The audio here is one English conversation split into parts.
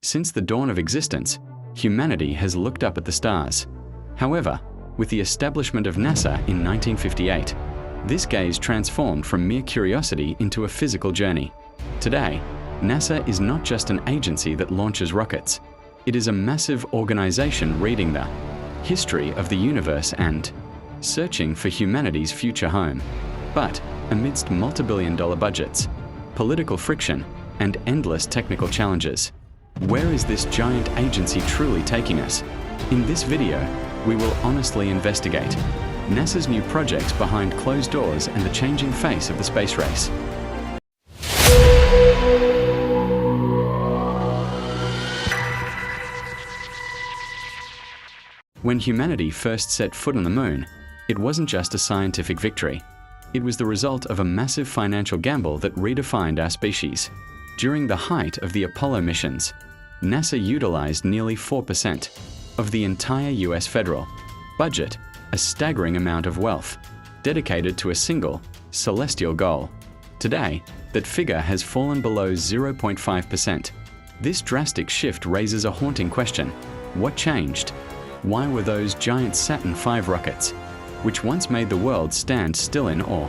Since the dawn of existence, humanity has looked up at the stars. However, with the establishment of NASA in 1958, this gaze transformed from mere curiosity into a physical journey. Today, NASA is not just an agency that launches rockets. It is a massive organization reading the history of the universe and searching for humanity's future home. But amidst multi-billion-dollar budgets, political friction, and endless technical challenges, where is this giant agency truly taking us? In this video, we will honestly investigate NASA's new projects behind closed doors and the changing face of the space race. When humanity first set foot on the moon, it wasn't just a scientific victory. It was the result of a massive financial gamble that redefined our species. During the height of the Apollo missions, NASA utilized nearly 4% of the entire US federal budget, a staggering amount of wealth, dedicated to a single, celestial goal. Today, that figure has fallen below 0.5%. This drastic shift raises a haunting question. What changed? Why were those giant Saturn V rockets, which once made the world stand still in awe,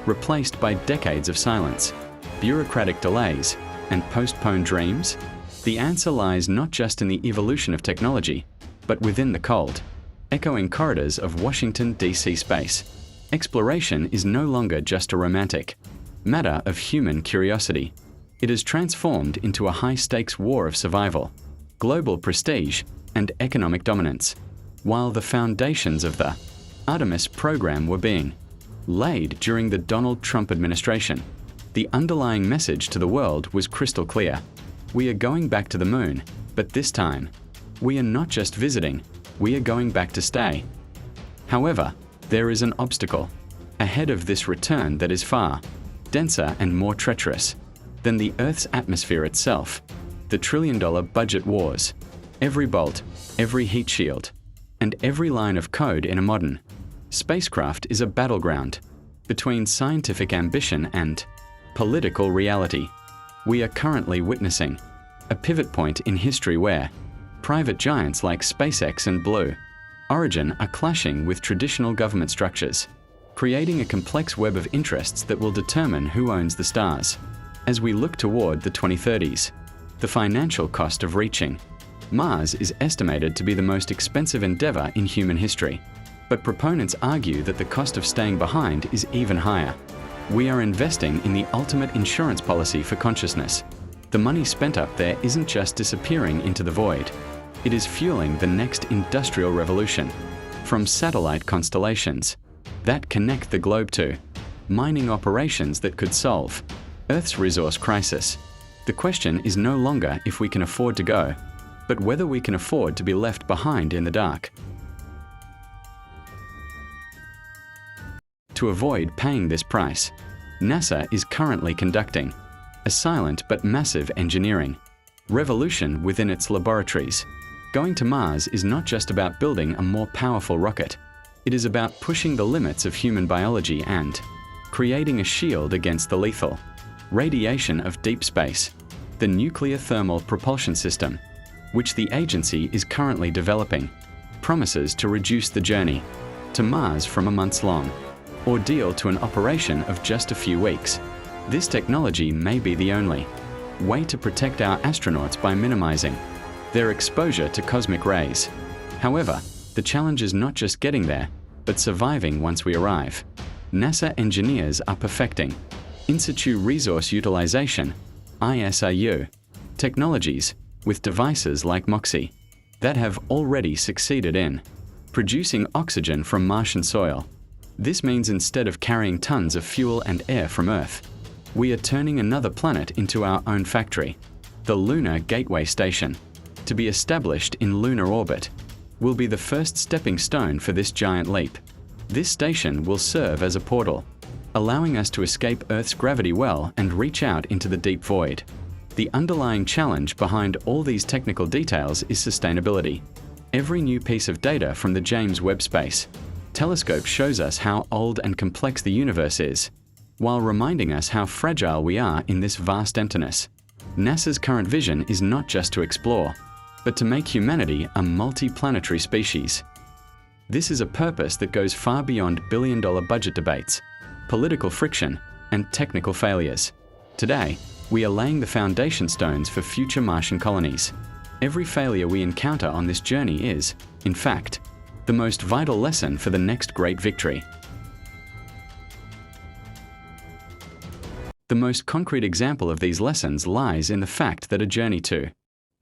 replaced by decades of silence, bureaucratic delays, and postponed dreams? The answer lies not just in the evolution of technology, but within the cold, echoing corridors of Washington, D.C. space. Exploration is no longer just a romantic matter of human curiosity. It is transformed into a high-stakes war of survival, global prestige, and economic dominance. While the foundations of the Artemis program were being laid during the Donald Trump administration, the underlying message to the world was crystal clear. We are going back to the moon, but this time, we are not just visiting, we are going back to stay. However, there is an obstacle ahead of this return that is far denser and more treacherous than the Earth's atmosphere itself. The trillion-dollar budget wars. Every bolt, every heat shield, and every line of code in a modern spacecraft is a battleground between scientific ambition and political reality. We are currently witnessing a pivot point in history where private giants like SpaceX and Blue Origin are clashing with traditional government structures, creating a complex web of interests that will determine who owns the stars. As we look toward the 2030s, the financial cost of reaching Mars is estimated to be the most expensive endeavor in human history, but proponents argue that the cost of staying behind is even higher. We are investing in the ultimate insurance policy for consciousness. The money spent up there isn't just disappearing into the void. It is fueling the next industrial revolution, from satellite constellations that connect the globe to mining operations that could solve Earth's resource crisis. The question is no longer if we can afford to go, but whether we can afford to be left behind in the dark. To avoid paying this price, NASA is currently conducting a silent but massive engineering revolution within its laboratories. Going to Mars is not just about building a more powerful rocket. It is about pushing the limits of human biology and creating a shield against the lethal radiation of deep space. The nuclear thermal propulsion system, which the agency is currently developing, promises to reduce the journey to Mars from a months-long ordeal to an operation of just a few weeks. This technology may be the only way to protect our astronauts by minimizing their exposure to cosmic rays. However, the challenge is not just getting there, but surviving once we arrive. NASA engineers are perfecting in situ resource utilization, ISRU, technologies with devices like MOXIE that have already succeeded in producing oxygen from Martian soil. This means instead of carrying tons of fuel and air from Earth, we are turning another planet into our own factory. The Lunar Gateway Station, to be established in lunar orbit, will be the first stepping stone for this giant leap. This station will serve as a portal, allowing us to escape Earth's gravity well and reach out into the deep void. The underlying challenge behind all these technical details is sustainability. Every new piece of data from the James Webb Space Telescope shows us how old and complex the universe is, while reminding us how fragile we are in this vast emptiness. NASA's current vision is not just to explore, but to make humanity a multi-planetary species. This is a purpose that goes far beyond billion-dollar budget debates, political friction, and technical failures. Today, we are laying the foundation stones for future Martian colonies. Every failure we encounter on this journey is, in fact, the most vital lesson for the next great victory. The most concrete example of these lessons lies in the fact that a journey to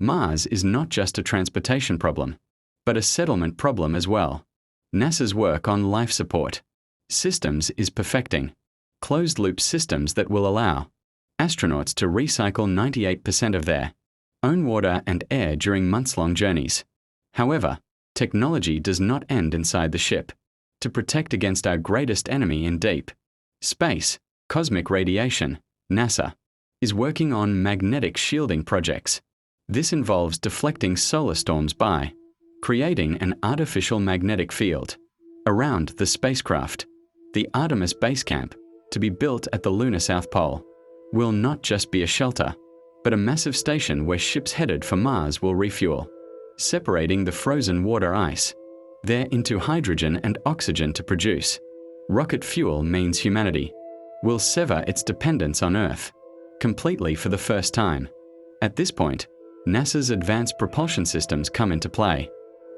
Mars is not just a transportation problem, but a settlement problem as well. NASA's work on life support systems is perfecting closed-loop systems that will allow astronauts to recycle 98% of their own water and air during months-long journeys. However, technology does not end inside the ship. To protect against our greatest enemy in deep space, cosmic radiation, NASA is working on magnetic shielding projects. This involves deflecting solar storms by creating an artificial magnetic field around the spacecraft. The Artemis base camp, to be built at the lunar South Pole, will not just be a shelter, but a massive station where ships headed for Mars will refuel, separating the frozen water ice there into hydrogen and oxygen to produce rocket fuel. Means humanity will sever its dependence on Earth completely for the first time. At this point, NASA's advanced propulsion systems come into play.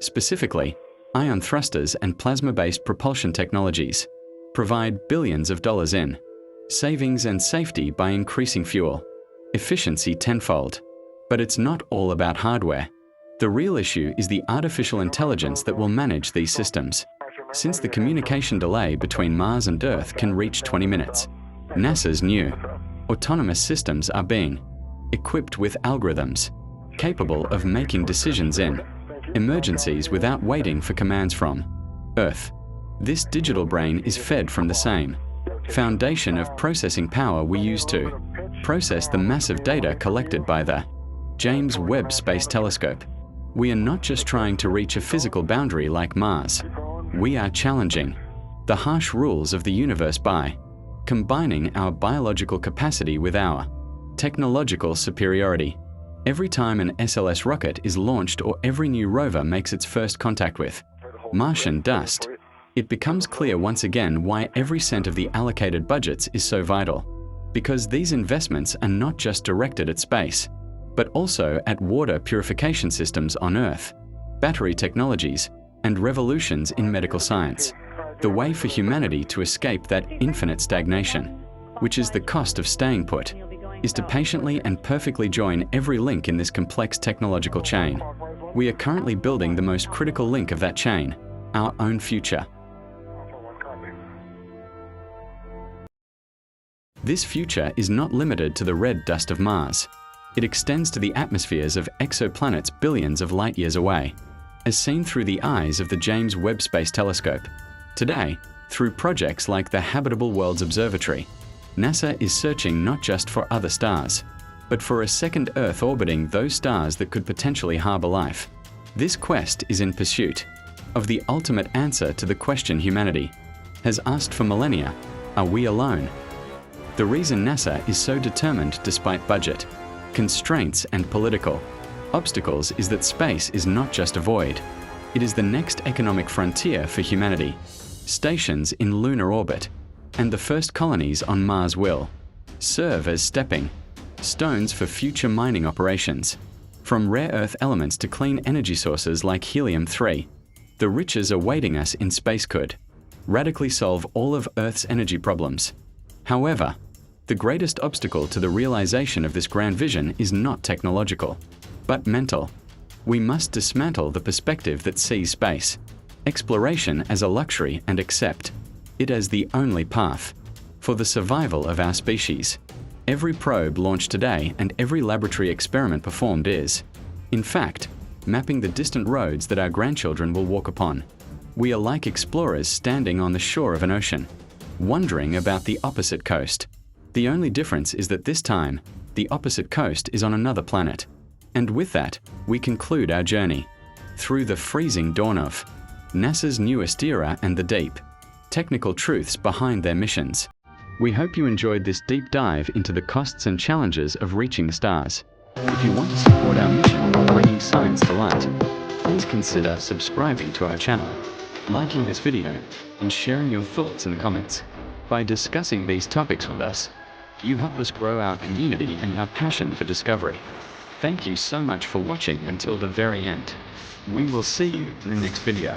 Specifically, ion thrusters and plasma-based propulsion technologies provide billions of dollars in savings and safety by increasing fuel efficiency tenfold. But it's not all about hardware. The real issue is the artificial intelligence that will manage these systems. Since the communication delay between Mars and Earth can reach 20 minutes, NASA's new autonomous systems are being equipped with algorithms capable of making decisions in emergencies without waiting for commands from Earth. This digital brain is fed from the same foundation of processing power we use to process the massive data collected by the James Webb Space Telescope. We are not just trying to reach a physical boundary like Mars. We are challenging the harsh rules of the universe by combining our biological capacity with our technological superiority. Every time an SLS rocket is launched or every new rover makes its first contact with Martian dust, it becomes clear once again why every cent of the allocated budgets is so vital. Because these investments are not just directed at space, but also at water purification systems on Earth, battery technologies, and revolutions in medical science. The way for humanity to escape that infinite stagnation, which is the cost of staying put, is to patiently and perfectly join every link in this complex technological chain. We are currently building the most critical link of that chain, our own future. This future is not limited to the red dust of Mars. It extends to the atmospheres of exoplanets billions of light years away, as seen through the eyes of the James Webb Space Telescope. Today, through projects like the Habitable Worlds Observatory, NASA is searching not just for other stars, but for a second Earth orbiting those stars that could potentially harbor life. This quest is in pursuit of the ultimate answer to the question humanity has asked for millennia: are we alone? The reason NASA is so determined despite budget constraints and political obstacles is that space is not just a void. It is the next economic frontier for humanity. Stations in lunar orbit and the first colonies on Mars will serve as stepping stones for future mining operations. From rare earth elements to clean energy sources like helium-3, the riches awaiting us in space could radically solve all of Earth's energy problems. However, the greatest obstacle to the realization of this grand vision is not technological, but mental. We must dismantle the perspective that sees space exploration as a luxury and accept it as the only path for the survival of our species. Every probe launched today and every laboratory experiment performed is, in fact, mapping the distant roads that our grandchildren will walk upon. We are like explorers standing on the shore of an ocean, wondering about the opposite coast. The only difference is that this time, the opposite coast is on another planet. And with that, we conclude our journey through the freezing dawn of NASA's newest era and the deep technical truths behind their missions. We hope you enjoyed this deep dive into the costs and challenges of reaching the stars. If you want to support our mission of bringing science to light, please consider subscribing to our channel, liking this video, and sharing your thoughts in the comments. By discussing these topics with us, you help us grow our community and our passion for discovery. Thank you so much for watching until the very end. We will see you in the next video.